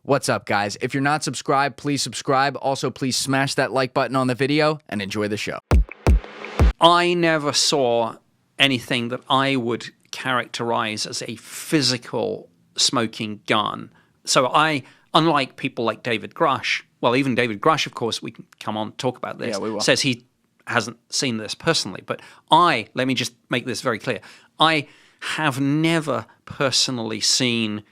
What's up, guys? If you're not subscribed, please subscribe. Also, please smash that like button on the video and enjoy the show. I never saw anything that I would characterize as a physical smoking gun. So I, unlike people like David Grush, well, even David Grush, of course, we can come on and talk about this, says he hasn't seen this personally. But let me just make this very clear. I have never personally seen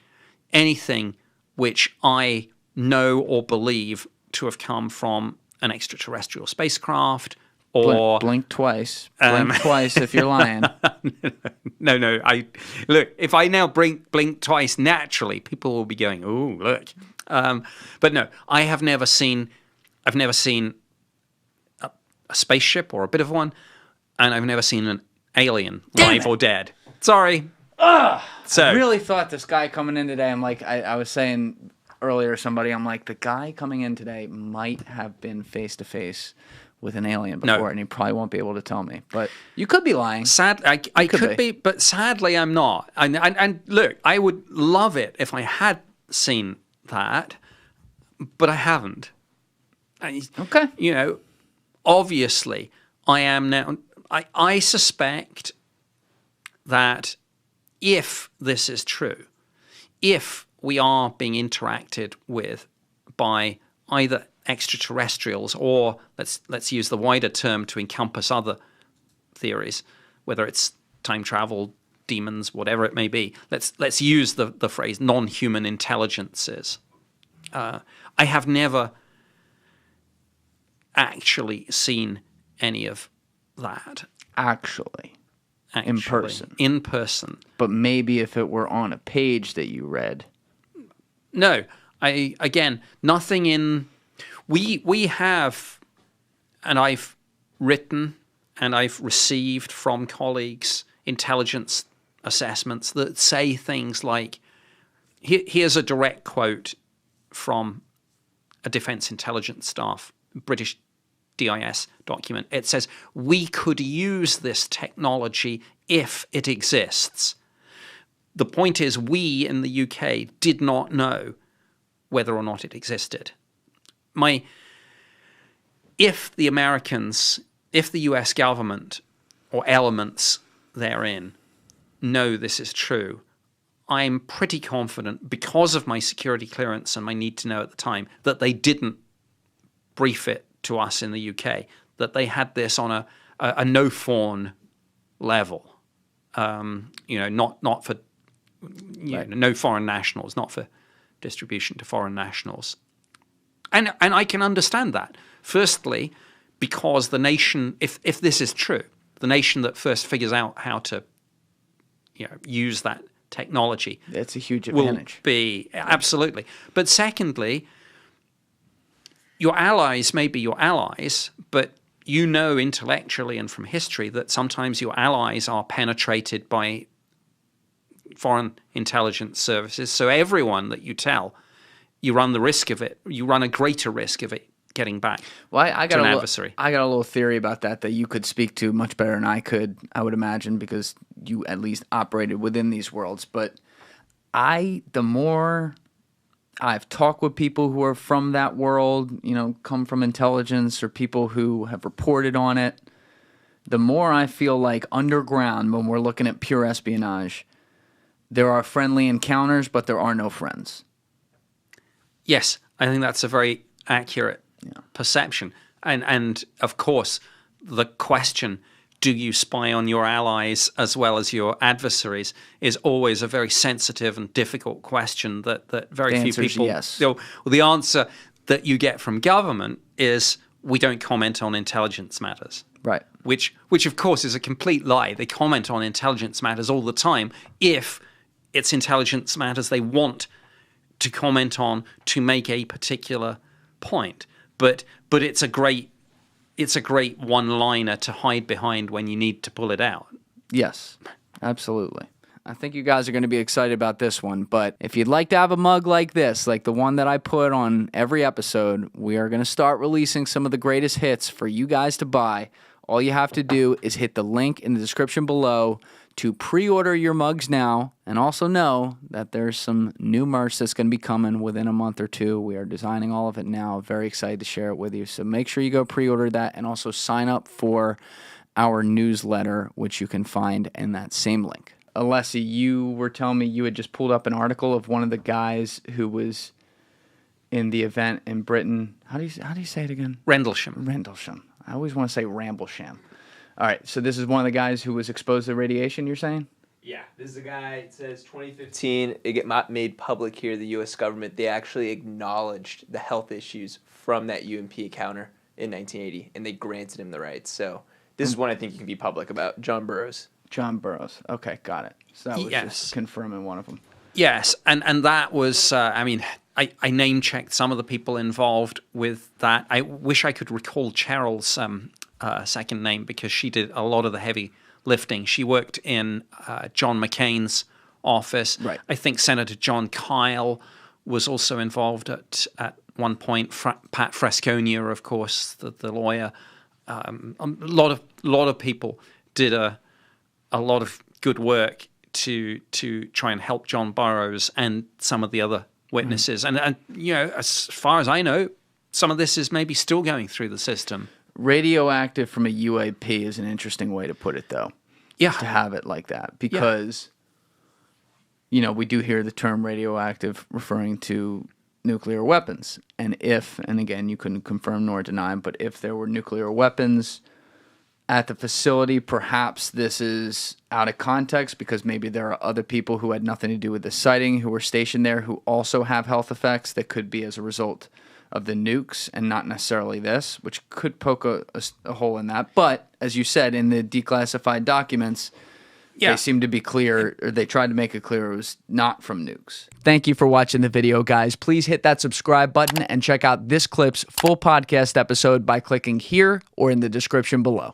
anything which I know or believe to have come from an extraterrestrial spacecraft or... Blink twice. Blink twice if you're lying. No. Look, if I now blink twice naturally, people will be going, "Oh, look." But no, I've never seen a spaceship or a bit of one, and I've never seen an alien, live or dead. Sorry. So I really thought this guy coming in today, I'm like, I was saying earlier to somebody, I'm like, the guy coming in today might have been face-to-face with an alien before, and he probably won't be able to tell me. But you could be lying. I could be, but sadly I'm not. And look, I would love it if I had seen that, but I haven't. Okay. You know, obviously, I am now... I suspect that if this is true, if we are being interacted with by either extraterrestrials or let's use the wider term to encompass other theories, whether it's time travel, demons, whatever it may be. Let's use the phrase non-human intelligences. I have never actually seen any of that. Actually, in person. But maybe if it were on a page that you read. No, nothing in. We have, and I've written and I've received from colleagues intelligence assessments that say things like, here's a direct quote from a Defence Intelligence Staff, British DIS document. It says, "We could use this technology if it exists." The point is, we in the UK did not know whether or not it existed. If the Americans, if the US government or elements therein know this is true, I'm pretty confident, because of my security clearance and my need to know at the time, that they didn't brief it to us in the UK, that they had this on a no-fawn level. Not for no foreign nationals, not for distribution to foreign nationals. And I can understand that. Firstly, because the nation, if this is true, the nation that first figures out how to use that technology, that's a huge advantage. Will be absolutely. But secondly, your allies may be your allies, but you know intellectually and from history that sometimes your allies are penetrated by foreign intelligence services. So everyone that you tell, you run the risk of it. You run a greater risk of it getting back to an adversary. I got a little theory about that you could speak to much better than I could, I would imagine, because you at least operated within these worlds. But the more I've talked with people who are from that world, come from intelligence, or people who have reported on it, the more I feel like underground, when we're looking at pure espionage, there are friendly encounters, but there are no friends. Yes, I think that's a very accurate perception. And of course, the question, do you spy on your allies as well as your adversaries, is always a very sensitive and difficult question that very few people... Yes. The answer that you get from government is, we don't comment on intelligence matters. Right. Which of course is a complete lie. They comment on intelligence matters all the time if it's intelligence matters they want to comment on to make a particular point. But it's a great one-liner to hide behind when you need to pull it out. Yes, absolutely. I think you guys are going to be excited about this one, but if you'd like to have a mug like this, like the one that I put on every episode, we are going to start releasing some of the greatest hits for you guys to buy. All you have to do is hit the link in the description below to pre-order your mugs now, and also know that there's some new merch that's going to be coming within a month or two. We are designing all of it now. Very excited to share it with you. So make sure you go pre-order that, and also sign up for our newsletter, which you can find in that same link. Alessi, you were telling me you had just pulled up an article of one of the guys who was in the event in Britain. How do you say it again? Rendlesham. Rendlesham. I always want to say Ramblesham. All right, so this is one of the guys who was exposed to radiation, you're saying? Yeah, this is a guy, it says 2015, it got made public here, the U.S. government, they actually acknowledged the health issues from that UMP encounter in 1980, and they granted him the rights. So this is one I think you can be public about, John Burroughs. John Burroughs. Okay, got it. So that was just confirming one of them. Yes, and that was, I name-checked some of the people involved with that. I wish I could recall Cheryl's second name, because she did a lot of the heavy lifting. She worked in John McCain's office. Right. I think Senator John Kyle was also involved at one point. Pat Fresconia, of course, the lawyer. A lot of people did a lot of good work to try and help John Burroughs and some of the other witnesses. And as far as I know, some of this is maybe still going through the system. Radioactive from a UAP is an interesting way to put it, though. Yeah. To have it like that. Because, we do hear the term radioactive referring to nuclear weapons. And again, you couldn't confirm nor deny, but if there were nuclear weapons at the facility, perhaps this is out of context, because maybe there are other people who had nothing to do with the sighting who were stationed there who also have health effects that could be as a result of the nukes and not necessarily this, which could poke a hole in that. But as you said, in the declassified documents, they seem to be clear, or they tried to make it clear it was not from nukes. Thank you for watching the video, guys. Please hit that subscribe button and check out this clip's full podcast episode by clicking here or in the description below.